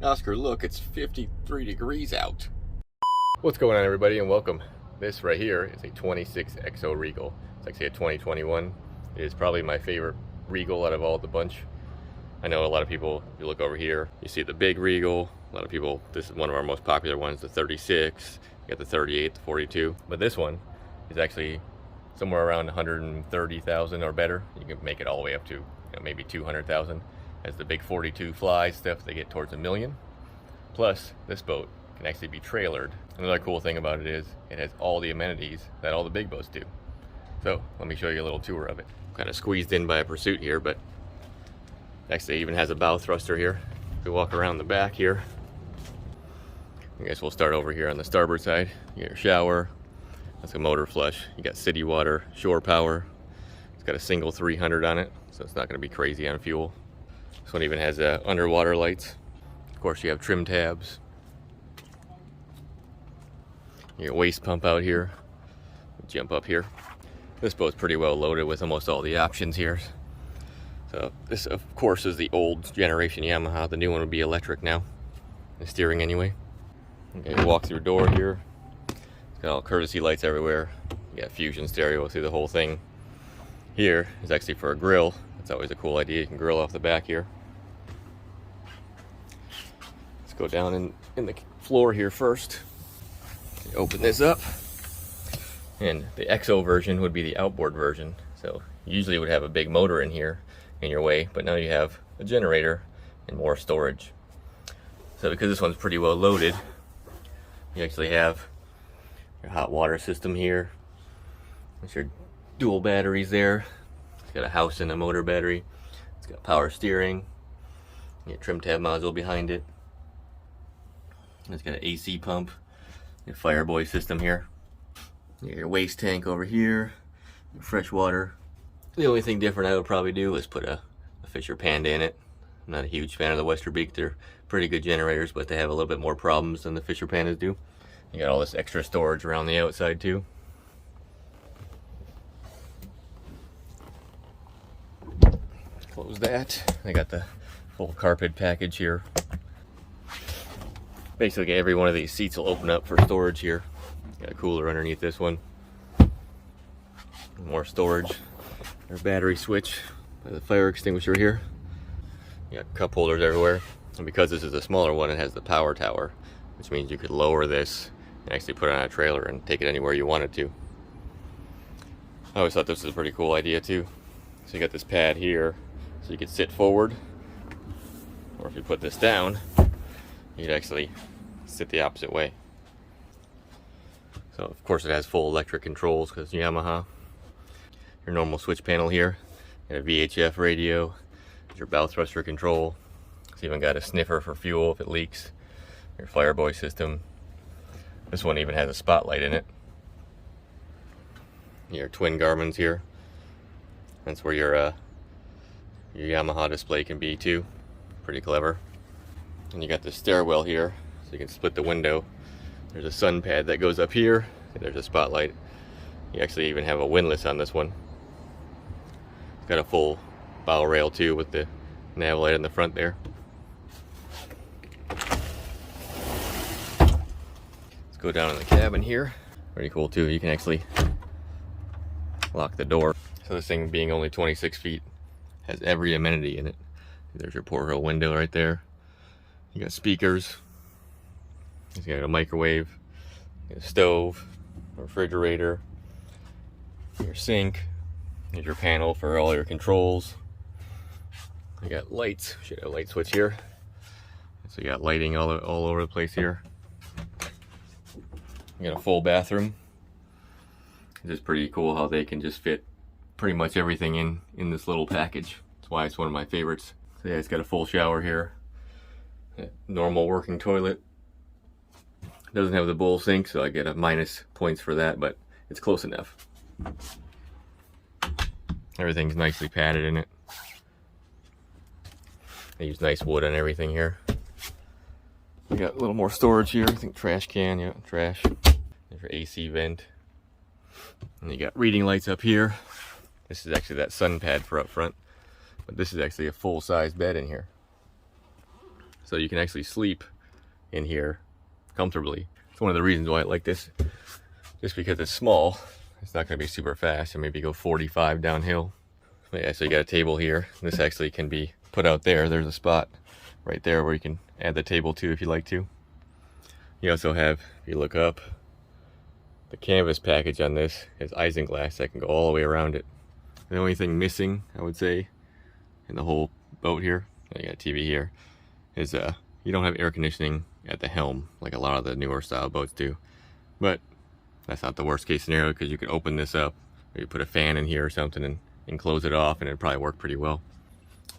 Oscar, look, it's 53 degrees out. What's going on, everybody, and welcome. This right here is a 26 XO Regal. It's actually a 2021. It is probably my favorite Regal out of all the bunch. I know a lot of people, if you look over here, you see the big Regal. A lot of people, this is one of our most popular ones, the 36. You got the 38, the 42. But this one is actually somewhere around 130,000 or better. You can make it all the way up to maybe 200,000. As the big 42 flies stuff, they get towards $1 million. Plus, this boat can actually be trailered. Another cool thing about it is it has all the amenities that all the big boats do. So let me show you a little tour of it. Kind of squeezed in by a pursuit here, but actually even has a bow thruster here. If we walk around the back here, I guess we'll start over here on the starboard side. You got your shower. That's a motor flush. You got city water, shore power. It's got a single 300 on it, so it's not going to be crazy on fuel. This one even has underwater lights. Of course, you have trim tabs. Your waste pump out here. Jump up here. This boat's pretty well loaded with almost all the options here. So this, of course, is the old generation Yamaha. The new one would be electric now. The steering anyway. Okay, walk through door here. It's got all courtesy lights everywhere. You got fusion stereo through the whole thing. Here is actually for a grill. That's always a cool idea. You can grill off the back here. Let's go down in the floor here first. Open this up. And the XO version would be the outboard version. So usually it would have a big motor in here in your way, but now you have a generator and more storage. So because this one's pretty well loaded, you actually have your hot water system here. There's your dual batteries there. It's got a house and a motor battery. It's got power steering. Your trim tab module behind it. It's got an AC pump. Your Fireboy system here. Your waste tank over here. Your fresh water. The only thing different I would probably do is put a Fisher Panda in it. I'm not a huge fan of the Westerbeek. They're pretty good generators, but they have a little bit more problems than the Fisher Pandas do. You got all this extra storage around the outside too. Close that. I got the full carpet package here. Basically every one of these seats will open up for storage here. Got a cooler underneath this one. More storage. Our battery switch by the fire extinguisher here. You got cup holders everywhere. And because this is a smaller one, it has the power tower, which means you could lower this and actually put it on a trailer and take it anywhere you wanted to. I always thought this was a pretty cool idea too. So you got this pad here, so you could sit forward, or if you put this down, you'd actually sit the opposite way. So of course it has full electric controls because Yamaha. Your normal switch panel here, and a VHF radio, your bow thruster control. It's even got a sniffer for fuel if it leaks. Your Fireboy system. This one even has a spotlight in it. Your twin Garmin's here. That's where your Yamaha display can be too. Pretty clever. And you got this stairwell here, so you can split the window. There's a sun pad that goes up here. There's a spotlight. You actually even have a windlass on this one. It's got a full bow rail too with the nav light in the front there. Let's go down in the cabin here. Pretty cool too. You can actually lock the door. So this thing being only 26 feet has every amenity in it. There's your porthole window right there. You got speakers. You got a microwave, a stove, a refrigerator, your sink. Here's your panel for all your controls. You got lights. Should have a light switch here. So you got lighting all over the place here. You got a full bathroom. It's just pretty cool how they can just fit pretty much everything in this little package. That's why it's one of my favorites. So yeah, it's got a full shower here. A normal working toilet. Doesn't have the bowl sink, so I get a minus points for that, but it's close enough. Everything's nicely padded in it. They use nice wood on everything here. We got a little more storage here. I think trash can, yeah, trash. There's your AC vent. And you got reading lights up here. This is actually that sun pad for up front, but this is actually a full-size bed in here. So you can actually sleep in here comfortably. It's one of the reasons why I like this, just because it's small. It's not going to be super fast, and maybe go 45 downhill. But yeah, so you got a table here. This actually can be put out there. There's a spot right there where you can add the table to if you like to. You also have, if you look up, the canvas package on this is isinglass that can go all the way around it. The only thing missing, I would say, in the whole boat here, you got a TV here, is you don't have air conditioning at the helm like a lot of the newer style boats do. But that's not the worst case scenario, because you can open this up, or you put a fan in here or something and close it off, and it'd probably work pretty well.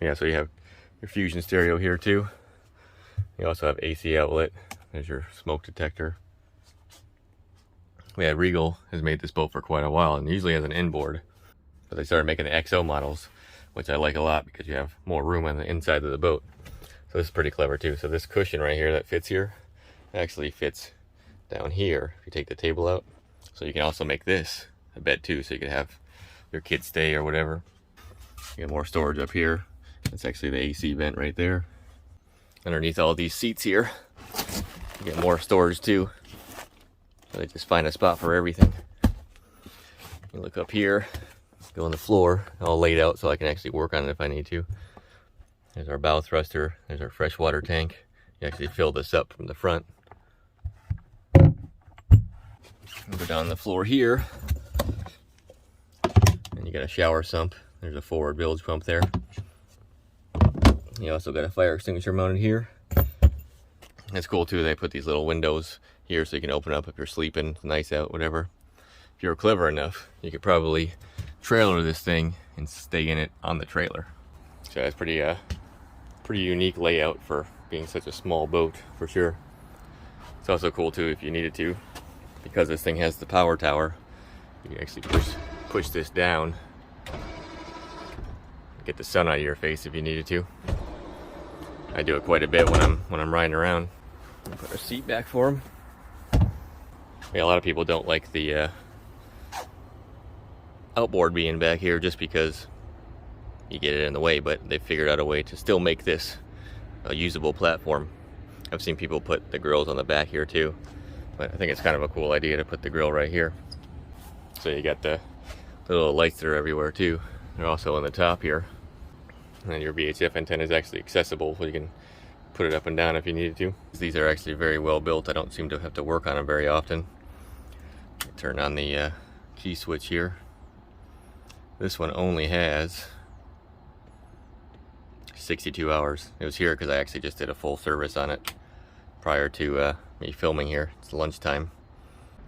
Yeah, so you have your fusion stereo here too. You also have AC outlet. There's your smoke detector. Yeah, Regal has made this boat for quite a while, and usually has an inboard, but they started making the XO models, which I like a lot because you have more room on the inside of the boat. So this is pretty clever too. So this cushion right here that fits here actually fits down here if you take the table out. So you can also make this a bed too, so you can have your kids stay or whatever. You got more storage up here. That's actually the AC vent right there. Underneath all these seats here, you get more storage too. So they just find a spot for everything. You look up here, go on the floor, all laid out so I can actually work on it if I need to. There's our bow thruster, there's our freshwater tank. You actually fill this up from the front. Go down the floor here, and you got a shower sump. There's a forward bilge pump there. You also got a fire extinguisher mounted here. It's cool too, they put these little windows here so you can open up if you're sleeping. It's nice out, whatever. If you're clever enough, you could probably trailer this thing and stay in it on the trailer. So that's pretty unique layout for being such a small boat, for sure. It's also cool too if you needed to, because this thing has the power tower. You can actually push this down, get the sun out of your face if you needed to. I do it quite a bit when I'm riding around. Put a seat back for him. Yeah, a lot of people don't like the outboard being back here just because you get it in the way, but they figured out a way to still make this a usable platform. I've seen people put the grills on the back here too, but I think it's kind of a cool idea to put the grill right here. So you got the little lights that are everywhere too. They're also on the top here. And then your VHF antenna is actually accessible, so you can put it up and down if you needed to. These are actually very well built. I don't seem to have to work on them very often. Turn on the key switch here. This one only has 62 hours. It was here because I actually just did a full service on it prior to me filming here. It's lunchtime.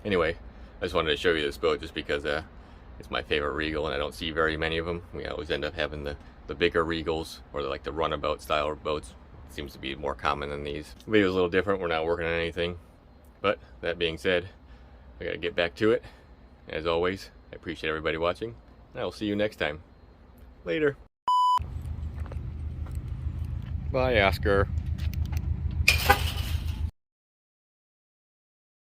Anyway, I just wanted to show you this boat just because it's my favorite Regal, and I don't see very many of them. We always end up having the bigger Regals, or like the runabout style boats. It seems to be more common than these. The video's a little different. We're not working on anything. But that being said, I gotta get back to it. As always, I appreciate everybody watching, and I will see you next time. Later. Bye, Oscar.